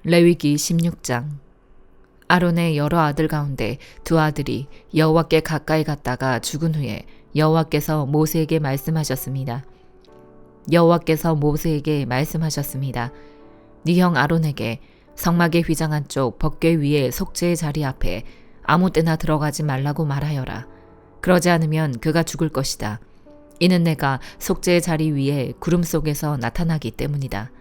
레위기 16장. 아론의 여러 아들 가운데 두 아들이 여호와께 가까이 갔다가 죽은 후에 여호와께서 모세에게 말씀하셨습니다. 여호와께서 모세에게 말씀하셨습니다. 네 형 아론에게 성막의 휘장 한쪽 법궤 위에 속죄의 자리 앞에 아무 때나 들어가지 말라고 말하여라. 그러지 않으면 그가 죽을 것이다. 이는 내가 속죄의 자리 위에 구름 속에서 나타나기 때문이다.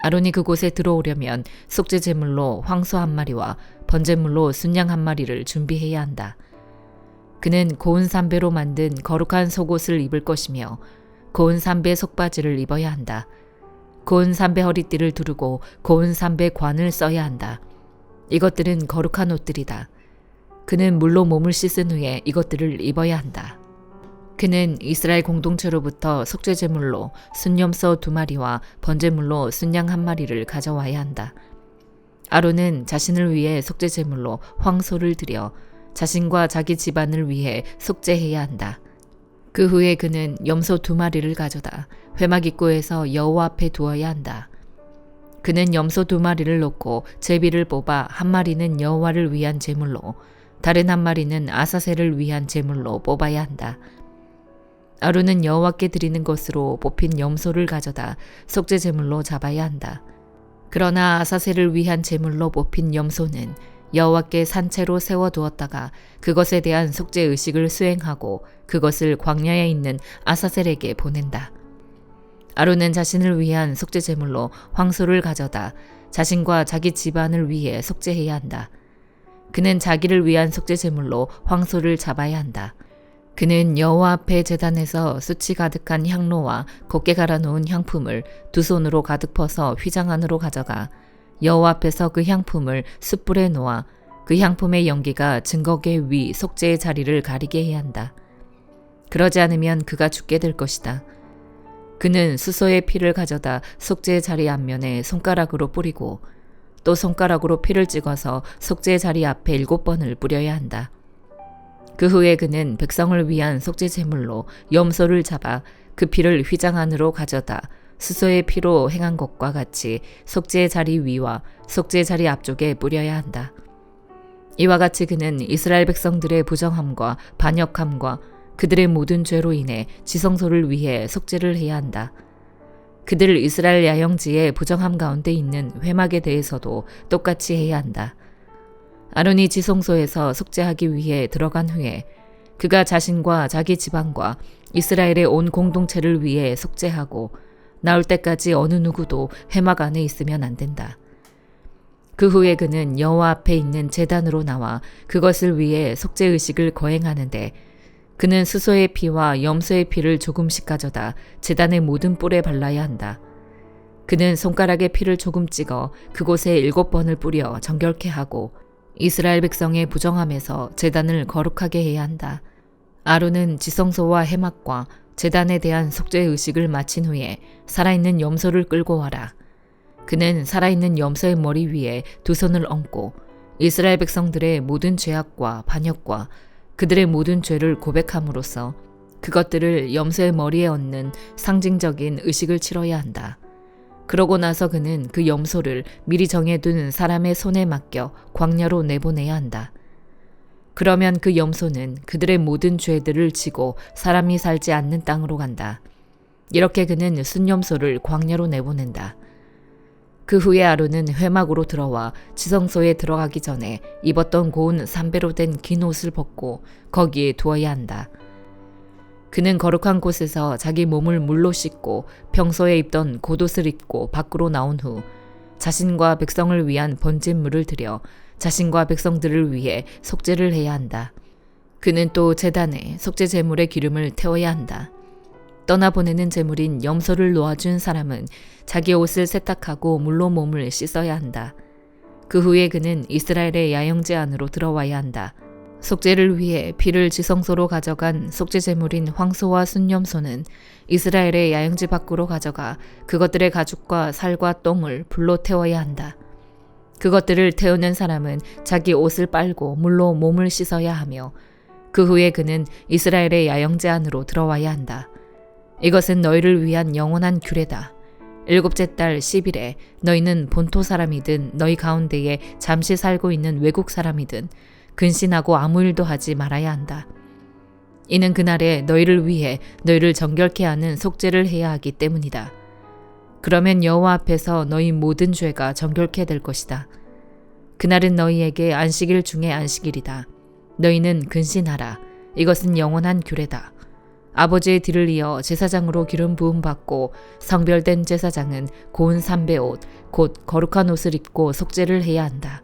아론이 그곳에 들어오려면 속죄 제물로 황소 한 마리와 번제물로 순양 한 마리를 준비해야 한다. 그는 고운 삼배로 만든 거룩한 속옷을 입을 것이며 고운 삼배 속바지를 입어야 한다. 고운 삼배 허리띠를 두르고 고운 삼배 관을 써야 한다. 이것들은 거룩한 옷들이다. 그는 물로 몸을 씻은 후에 이것들을 입어야 한다. 그는 이스라엘 공동체로부터 속죄 제물로 순염소 2마리와 번제물로 순양 1마리를 가져와야 한다. 아론은 자신을 위해 속죄 제물로 황소를 드려 자신과 자기 집안을 위해 속죄해야 한다. 그 후에 그는 염소 2마리를 가져다 회막 입구에서 여호와 앞에 두어야 한다. 그는 염소 2마리를 놓고 제비를 뽑아 1마리는 여호와를 위한 제물로 다른 1마리는 아사셀을 위한 제물로 뽑아야 한다. 아론은 여호와께 드리는 것으로 뽑힌 염소를 가져다 속죄 제물로 잡아야 한다. 그러나 아사셀을 위한 제물로 뽑힌 염소는 여호와께 산채로 세워두었다가 그것에 대한 속죄 의식을 수행하고 그것을 광야에 있는 아사셀에게 보낸다. 아론은 자신을 위한 속죄 제물로 황소를 가져다 자신과 자기 집안을 위해 속죄해야 한다. 그는 자기를 위한 속죄 제물로 황소를 잡아야 한다. 그는 여호와 앞에 제단에서 수치 가득한 향로와 곱게 갈아놓은 향품을 두 손으로 가득 퍼서 휘장 안으로 가져가 여호와 앞에서 그 향품을 숯불에 놓아 그 향품의 연기가 증거궤 위 속죄의 자리를 가리게 해야 한다. 그러지 않으면 그가 죽게 될 것이다. 그는 수소의 피를 가져다 속죄의 자리 앞면에 손가락으로 뿌리고 또 손가락으로 피를 찍어서 속죄의 자리 앞에 7번을 뿌려야 한다. 그 후에 그는 백성을 위한 속죄 제물로 염소를 잡아 그 피를 휘장 안으로 가져다 수소의 피로 행한 것과 같이 속죄의 자리 위와 속죄의 자리 앞쪽에 뿌려야 한다. 이와 같이 그는 이스라엘 백성들의 부정함과 반역함과 그들의 모든 죄로 인해 지성소를 위해 속죄를 해야 한다. 그들 이스라엘 야영지의 부정함 가운데 있는 회막에 대해서도 똑같이 해야 한다. 아론이 지성소에서 속죄하기 위해 들어간 후에 그가 자신과 자기 집안과 이스라엘의 온 공동체를 위해 속죄하고 나올 때까지 어느 누구도 회막 안에 있으면 안 된다. 그 후에 그는 여호와 앞에 있는 제단으로 나와 그것을 위해 속죄 의식을 거행하는데 그는 수소의 피와 염소의 피를 조금씩 가져다 제단의 모든 뿔에 발라야 한다. 그는 손가락에 피를 조금 찍어 그곳에 7번을 뿌려 정결케 하고 이스라엘 백성의 부정함에서 제단을 거룩하게 해야 한다. 아론은 지성소와 회막과 제단에 대한 속죄 의식을 마친 후에 살아있는 염소를 끌고 와라. 그는 살아있는 염소의 머리 위에 두 손을 얹고 이스라엘 백성들의 모든 죄악과 반역과 그들의 모든 죄를 고백함으로써 그것들을 염소의 머리에 얹는 상징적인 의식을 치러야 한다. 그러고 나서 그는 그 염소를 미리 정해둔 사람의 손에 맡겨 광야로 내보내야 한다. 그러면 그 염소는 그들의 모든 죄들을 지고 사람이 살지 않는 땅으로 간다. 이렇게 그는 순염소를 광야로 내보낸다. 그 후에 아론은 회막으로 들어와 지성소에 들어가기 전에 입었던 고운 삼배로 된 긴 옷을 벗고 거기에 두어야 한다. 그는 거룩한 곳에서 자기 몸을 물로 씻고 평소에 입던 겉옷을 입고 밖으로 나온 후 자신과 백성을 위한 번제물을 드려 자신과 백성들을 위해 속죄를 해야 한다. 그는 또 제단에 속죄 제물의 기름을 태워야 한다. 떠나보내는 제물인 염소를 놓아준 사람은 자기 옷을 세탁하고 물로 몸을 씻어야 한다. 그 후에 그는 이스라엘의 야영지 안으로 들어와야 한다. 속죄를 위해 피를 지성소로 가져간 속죄 제물인 황소와 순염소는 이스라엘의 야영지 밖으로 가져가 그것들의 가죽과 살과 똥을 불로 태워야 한다. 그것들을 태우는 사람은 자기 옷을 빨고 물로 몸을 씻어야 하며 그 후에 그는 이스라엘의 야영지 안으로 들어와야 한다. 이것은 너희를 위한 영원한 규례다. 일곱째 달 10일에 너희는 본토 사람이든 너희 가운데에 잠시 살고 있는 외국 사람이든 근신하고 아무 일도 하지 말아야 한다. 이는 그날에 너희를 위해 너희를 정결케 하는 속죄를 해야 하기 때문이다. 그러면 여호와 앞에서 너희 모든 죄가 정결케 될 것이다. 그날은 너희에게 안식일 중에 안식일이다. 너희는 근신하라. 이것은 영원한 규례다. 아버지의 뒤를 이어 제사장으로 기름 부음 받고 성별된 제사장은 고운 삼배옷 곧 거룩한 옷을 입고 속죄를 해야 한다.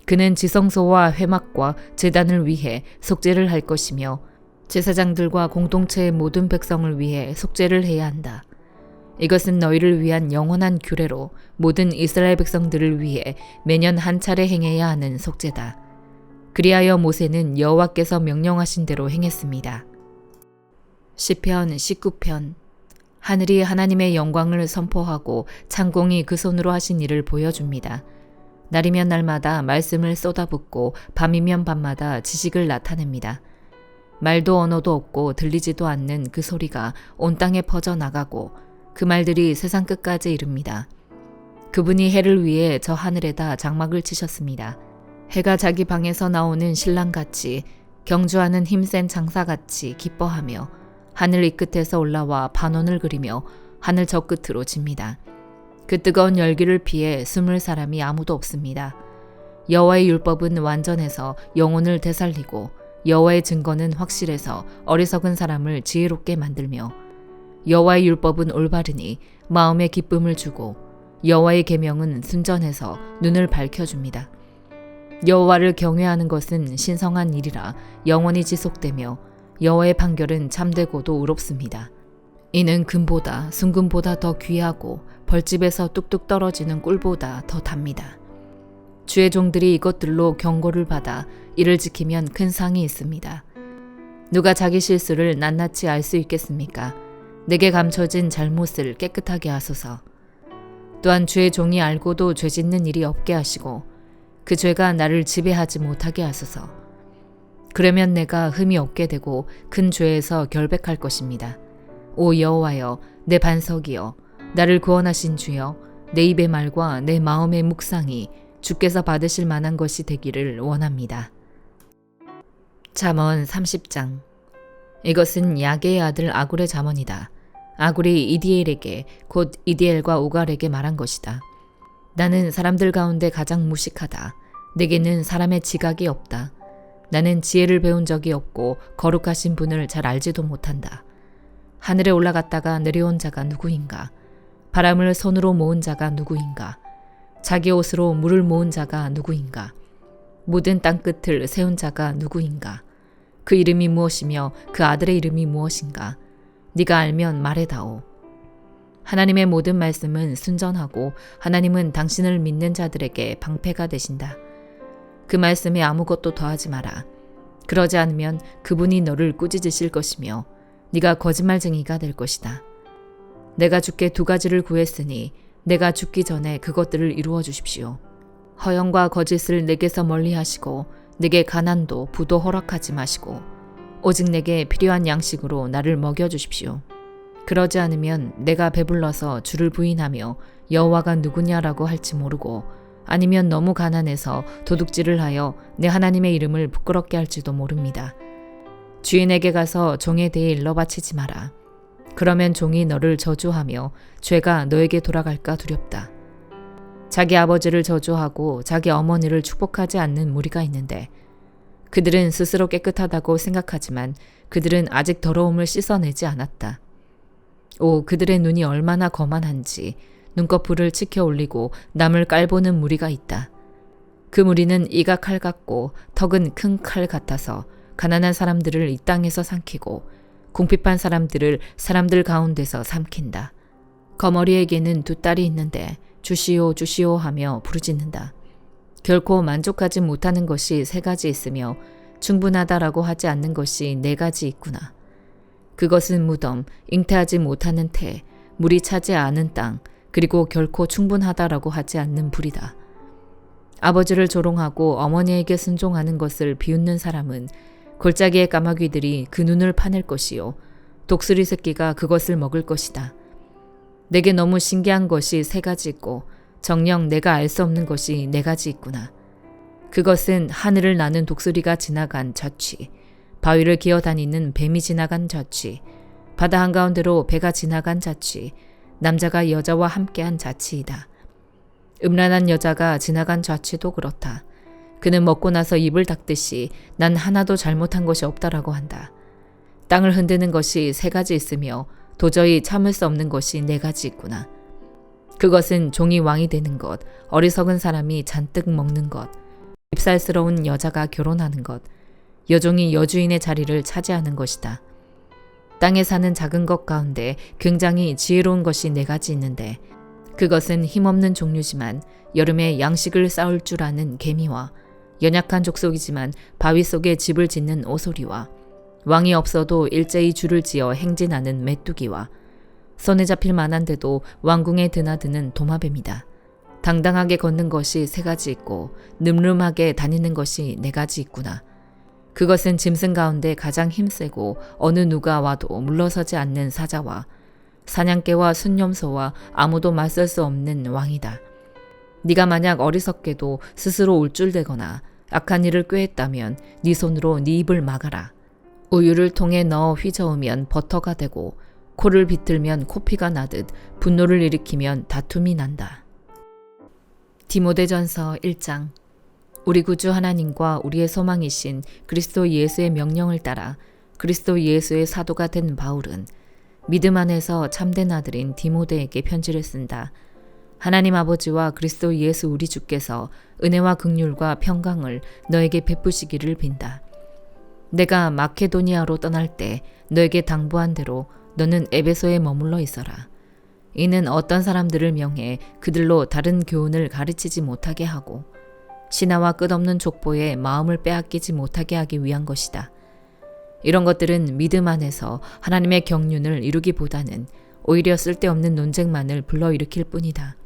그는 지성소와 회막과 제단을 위해 속죄를 할 것이며 제사장들과 공동체의 모든 백성을 위해 속죄를 해야 한다. 이것은 너희를 위한 영원한 규례로 모든 이스라엘 백성들을 위해 매년 한 차례 행해야 하는 속죄다. 그리하여 모세는 여호와께서 명령하신 대로 행했습니다. 시편 19편. 하늘이 하나님의 영광을 선포하고 창공이 그 손으로 하신 일을 보여줍니다. 날이면 날마다 말씀을 쏟아붓고 밤이면 밤마다 지식을 나타냅니다. 말도 언어도 없고 들리지도 않는 그 소리가 온 땅에 퍼져나가고 그 말들이 세상 끝까지 이릅니다. 그분이 해를 위해 저 하늘에다 장막을 치셨습니다. 해가 자기 방에서 나오는 신랑같이 경주하는 힘센 장사같이 기뻐하며 하늘 이 끝에서 올라와 반원을 그리며 하늘 저 끝으로 집니다. 그 뜨거운 열기를 피해 숨을 사람이 아무도 없습니다. 여호와의 율법은 완전해서 영혼을 되살리고 여호와의 증거는 확실해서 어리석은 사람을 지혜롭게 만들며 여호와의 율법은 올바르니 마음에 기쁨을 주고 여호와의 계명은 순전해서 눈을 밝혀줍니다. 여호와를 경외하는 것은 신성한 일이라 영원히 지속되며 여호와의 판결은 참되고도 의롭습니다. 이는 금보다 순금보다 더 귀하고 벌집에서 뚝뚝 떨어지는 꿀보다 더 답니다. 주의 종들이 이것들로 경고를 받아 이를 지키면 큰 상이 있습니다. 누가 자기 실수를 낱낱이 알 수 있겠습니까? 내게 감춰진 잘못을 깨끗하게 하소서. 또한 주의 종이 알고도 죄짓는 일이 없게 하시고 그 죄가 나를 지배하지 못하게 하소서. 그러면 내가 흠이 없게 되고 큰 죄에서 결백할 것입니다. 오 여호와여, 내 반석이여, 나를 구원하신 주여, 내 입의 말과 내 마음의 묵상이 주께서 받으실 만한 것이 되기를 원합니다. 잠언 30장. 이것은 야게의 아들 아굴의 잠언이다. 아굴이 이디엘에게 곧 이디엘과 오갈에게 말한 것이다. 나는 사람들 가운데 가장 무식하다. 내게는 사람의 지각이 없다. 나는 지혜를 배운 적이 없고 거룩하신 분을 잘 알지도 못한다. 하늘에 올라갔다가 내려온 자가 누구인가? 바람을 손으로 모은 자가 누구인가? 자기 옷으로 물을 모은 자가 누구인가? 모든 땅끝을 세운 자가 누구인가? 그 이름이 무엇이며 그 아들의 이름이 무엇인가? 네가 알면 말해다오. 하나님의 모든 말씀은 순전하고 하나님은 당신을 믿는 자들에게 방패가 되신다. 그 말씀에 아무것도 더하지 마라. 그러지 않으면 그분이 너를 꾸짖으실 것이며 네가 거짓말쟁이가 될 것이다. 내가 주께 두 가지를 구했으니 내가 죽기 전에 그것들을 이루어 주십시오. 허영과 거짓을 내게서 멀리 하시고 내게 가난도 부도 허락하지 마시고 오직 내게 필요한 양식으로 나를 먹여 주십시오. 그러지 않으면 내가 배불러서 주를 부인하며 여호와가 누구냐라고 할지 모르고 아니면 너무 가난해서 도둑질을 하여 내 하나님의 이름을 부끄럽게 할지도 모릅니다. 주인에게 가서 종에 대해 일러 바치지 마라. 그러면 종이 너를 저주하며 죄가 너에게 돌아갈까 두렵다. 자기 아버지를 저주하고 자기 어머니를 축복하지 않는 무리가 있는데 그들은 스스로 깨끗하다고 생각하지만 그들은 아직 더러움을 씻어내지 않았다. 오, 그들의 눈이 얼마나 거만한지 눈꺼풀을 치켜 올리고 남을 깔보는 무리가 있다. 그 무리는 이가 칼 같고 턱은 큰 칼 같아서 가난한 사람들을 이 땅에서 삼키고 궁핍한 사람들을 사람들 가운데서 삼킨다. 거머리에게는 두 딸이 있는데 주시오 주시오 하며 부르짖는다. 결코 만족하지 못하는 것이 세 가지 있으며 충분하다라고 하지 않는 것이 네 가지 있구나. 그것은 무덤, 잉태하지 못하는 태, 물이 차지 않은 땅, 그리고 결코 충분하다라고 하지 않는 불이다. 아버지를 조롱하고 어머니에게 순종하는 것을 비웃는 사람은 골짜기의 까마귀들이 그 눈을 파낼 것이요 독수리 새끼가 그것을 먹을 것이다. 내게 너무 신기한 것이 세 가지 있고 정녕 내가 알 수 없는 것이 네 가지 있구나. 그것은 하늘을 나는 독수리가 지나간 저치, 바위를 기어다니는 뱀이 지나간 저치, 바다 한가운데로 배가 지나간 자취, 남자가 여자와 함께한 자취이다. 음란한 여자가 지나간 자취도 그렇다. 그는 먹고 나서 입을 닦듯이 난 하나도 잘못한 것이 없다라고 한다. 땅을 흔드는 것이 세 가지 있으며 도저히 참을 수 없는 것이 네 가지 있구나. 그것은 종이 왕이 되는 것, 어리석은 사람이 잔뜩 먹는 것, 밉살스러운 여자가 결혼하는 것, 여종이 여주인의 자리를 차지하는 것이다. 땅에 사는 작은 것 가운데 굉장히 지혜로운 것이 네 가지 있는데 그것은 힘없는 종류지만 여름에 양식을 쌓을 줄 아는 개미와 연약한 족속이지만 바위 속에 집을 짓는 오소리와 왕이 없어도 일제히 줄을 지어 행진하는 메뚜기와 손에 잡힐 만한데도 왕궁에 드나드는 도마뱀이다. 당당하게 걷는 것이 세 가지 있고 늠름하게 다니는 것이 네 가지 있구나. 그것은 짐승 가운데 가장 힘세고 어느 누가 와도 물러서지 않는 사자와 사냥개와 순념소와 아무도 맞설 수 없는 왕이다. 네가 만약 어리석게도 스스로 울줄대거나 악한 일을 꾀했다면 네 손으로 네 입을 막아라. 우유를 통에 넣어 휘저으면 버터가 되고 코를 비틀면 코피가 나듯 분노를 일으키면 다툼이 난다. 디모데전서 1장. 우리 구주 하나님과 우리의 소망이신 그리스도 예수의 명령을 따라 그리스도 예수의 사도가 된 바울은 믿음 안에서 참된 아들인 디모데에게 편지를 쓴다. 하나님 아버지와 그리스도 예수 우리 주께서 은혜와 긍휼과 평강을 너에게 베푸시기를 빈다. 내가 마케도니아로 떠날 때 너에게 당부한 대로 너는 에베소에 머물러 있어라. 이는 어떤 사람들을 명해 그들로 다른 교훈을 가르치지 못하게 하고 신하와 끝없는 족보에 마음을 빼앗기지 못하게 하기 위한 것이다. 이런 것들은 믿음 안에서 하나님의 경륜을 이루기보다는 오히려 쓸데없는 논쟁만을 불러일으킬 뿐이다.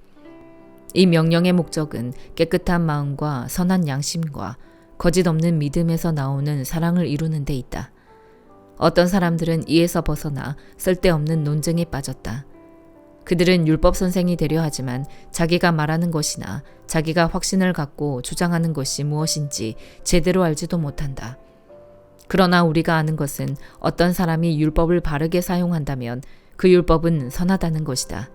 이 명령의 목적은 깨끗한 마음과 선한 양심과 거짓 없는 믿음에서 나오는 사랑을 이루는 데 있다. 어떤 사람들은 이에서 벗어나 쓸데없는 논쟁에 빠졌다. 그들은 율법 선생이 되려 하지만 자기가 말하는 것이나 자기가 확신을 갖고 주장하는 것이 무엇인지 제대로 알지도 못한다. 그러나 우리가 아는 것은 어떤 사람이 율법을 바르게 사용한다면 그 율법은 선하다는 것이다.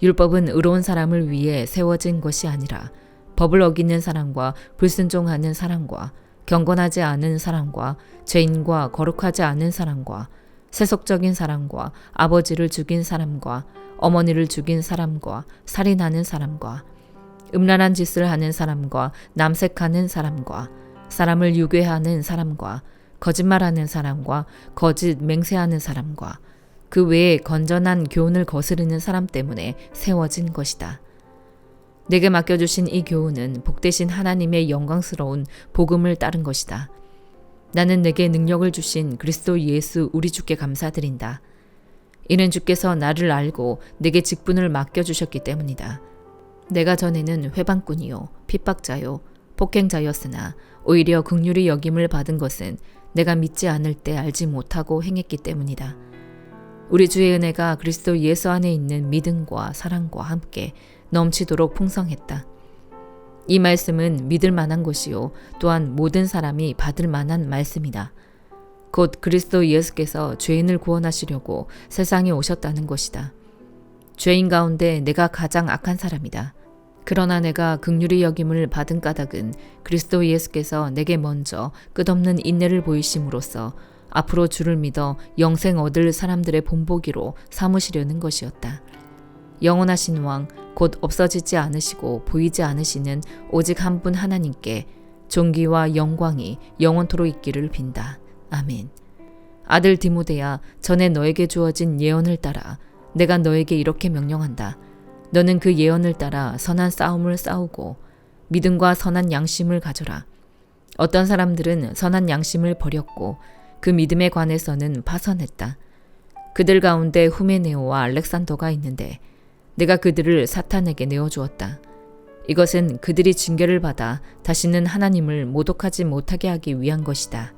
율법은 의로운 사람을 위해 세워진 것이 아니라 법을 어기는 사람과 불순종하는 사람과 경건하지 않은 사람과 죄인과 거룩하지 않은 사람과 세속적인 사람과 아버지를 죽인 사람과 어머니를 죽인 사람과 살인하는 사람과 음란한 짓을 하는 사람과 남색하는 사람과 사람을 유괴하는 사람과 거짓말하는 사람과 거짓 맹세하는 사람과 그 외에 건전한 교훈을 거스르는 사람 때문에 세워진 것이다. 내게 맡겨주신 이 교훈은 복되신 하나님의 영광스러운 복음을 따른 것이다. 나는 내게 능력을 주신 그리스도 예수 우리 주께 감사드린다. 이는 주께서 나를 알고 내게 직분을 맡겨주셨기 때문이다. 내가 전에는 회방꾼이요 핍박자요 폭행자였으나 오히려 긍휼히 여김을 받은 것은 내가 믿지 않을 때 알지 못하고 행했기 때문이다. 우리 주의 은혜가 그리스도 예수 안에 있는 믿음과 사랑과 함께 넘치도록 풍성했다. 이 말씀은 믿을 만한 것이요 또한 모든 사람이 받을 만한 말씀이다. 곧 그리스도 예수께서 죄인을 구원하시려고 세상에 오셨다는 것이다. 죄인 가운데 내가 가장 악한 사람이다. 그러나 내가 긍휼히 여김을 받은 까닭은 그리스도 예수께서 내게 먼저 끝없는 인내를 보이심으로써 앞으로 주를 믿어 영생 얻을 사람들의 본보기로 삼으시려는 것이었다. 영원하신 왕 곧 없어지지 않으시고 보이지 않으시는 오직 한 분 하나님께 존귀와 영광이 영원토록 있기를 빈다. 아멘. 아들 디모데야, 전에 너에게 주어진 예언을 따라 내가 너에게 이렇게 명령한다. 너는 그 예언을 따라 선한 싸움을 싸우고 믿음과 선한 양심을 가져라. 어떤 사람들은 선한 양심을 버렸고 그 믿음에 관해서는 파선했다. 그들 가운데 후메네오와 알렉산더가 있는데 내가 그들을 사탄에게 내어주었다. 이것은 그들이 징계를 받아 다시는 하나님을 모독하지 못하게 하기 위한 것이다.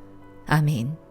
아멘.